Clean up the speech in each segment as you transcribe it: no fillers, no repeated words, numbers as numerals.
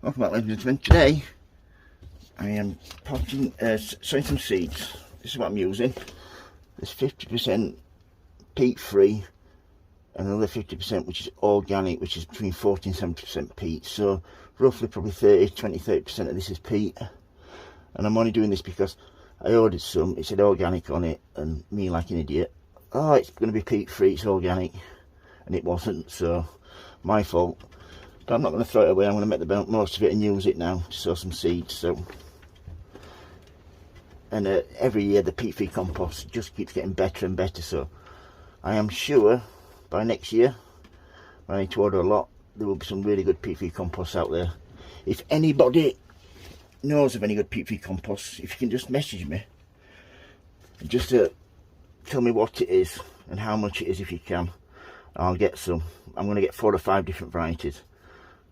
Welcome back, ladies and gentlemen. Today I am sowing some seeds. This is what I'm using. There's 50% peat free and another 50% which is organic, which is between 40 and 70% peat. So roughly probably 30% of this is peat. And I'm only doing this because I ordered some, it said organic on it, and me like an idiot, oh, it's going to be peat free, it's organic, and it wasn't, so my fault. But I'm not going to throw it away. I'm going to make the most of it and use it now to sow some seeds. So, and every year the peat free compost just keeps getting better and better, so I am sure by next year, when I need to order a lot, there will be some really good peat free composts out there. If anybody knows of any good peat free composts, if you can just message me and just tell me what it is and how much it is if you can, I'll get some. I'm going to get 4 or 5 different varieties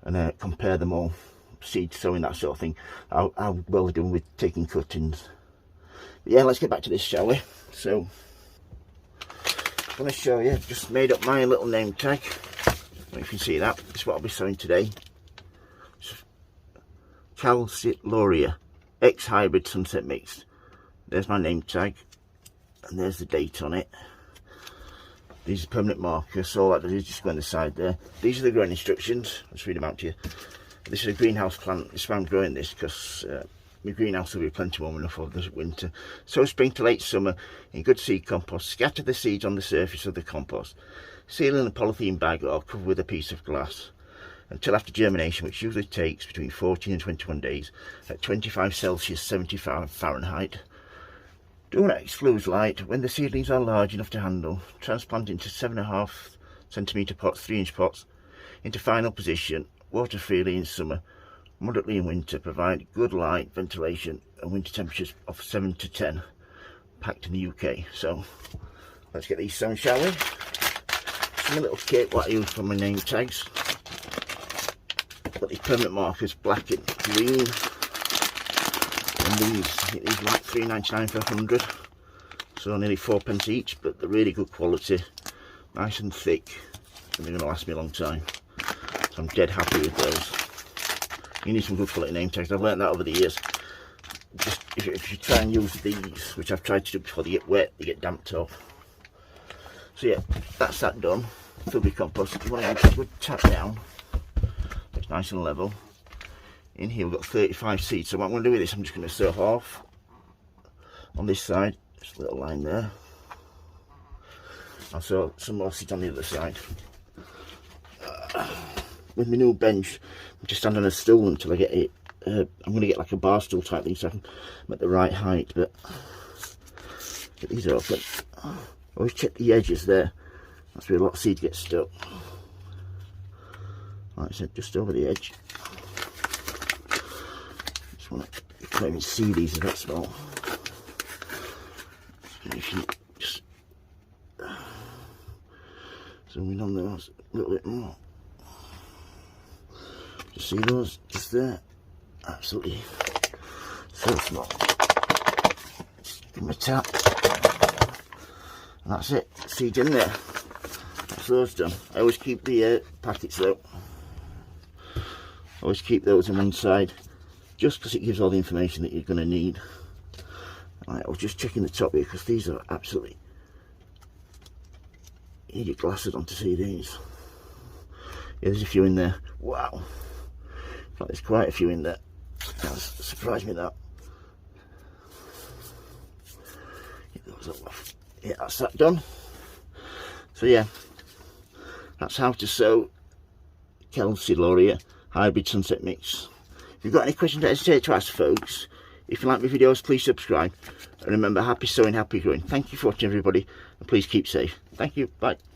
and compare them all, seed sowing, that sort of thing. How well they're doing with taking cuttings. But yeah, let's get back to this, shall we? So I'm going to show you, just made up my little name tag. I don't know if you can see that. This is what I'll be sowing today. Calceolaria X hybrid sunset mixed. There's my name tag and there's the date on it. These are permanent markers, so all that does is just go on the side there. These are the growing instructions. Let's read them out to you. This is a greenhouse plant. This is why I'm growing this, because my greenhouse will be plenty warm enough over the winter. Sow spring to late summer in good seed compost. Scatter the seeds on the surface of the compost. Seal in a polythene bag or cover with a piece of glass until after germination, which usually takes between 14 and 21 days at 25 Celsius, 75 Fahrenheit. Do not exclude light. When the seedlings are large enough to handle, transplant into 7.5 centimetre pots, 3-inch pots, into final position. Water freely in summer, moderately in winter. Provide good light, ventilation, and winter temperatures of 7 to 10. Packed in the UK. So let's get these sown, shall we? Some little kit what I use for my name tags. Got these permanent markers, black and green. And these are like £3.99 for 100, so nearly 4p each, but they're really good quality, nice and thick, and they're going to last me a long time. So I'm dead happy with those. You need some good quality name tags. I've learned that over the years. Just if you try and use these, which I've tried to do before, they get wet, they get damped off. So yeah, that's that done. Filled with compost. You want to give a good tap down. It's nice and level. In here we've got 35 seeds, so what I'm going to do with this, I'm just going to sow half on this side, just a little line there. I'll sow some more seeds on the other side. With my new bench, I'm just stand on a stool until I get it. I'm going to get like a bar stool type thing so I can make the right height, but get these open. Always check the edges there, that's where a lot of seeds get stuck. Like I said, just over the edge. You can't even see these, are that small. So if you just zoom in on those a little bit more, just see those just there, absolutely so small. Just give them a tap, and that's it. Seeds in there. That's those done. I always keep the packets though. Always keep those on one side, just because it gives all the information that you're going to need. Right, I was just checking the top here because these are absolutely, you need your glasses on to see these. Yeah, there's a few in there. Wow, in fact there's quite a few in there. That surprised me, that. Get those up. Yeah, that's that done. So yeah, that's how to sow calceolaria hybrid sunset mix. If you've got any questions, don't hesitate to ask, folks. If you like my videos, please subscribe. And remember, happy sowing, happy growing. Thank you for watching, everybody. And please keep safe. Thank you. Bye.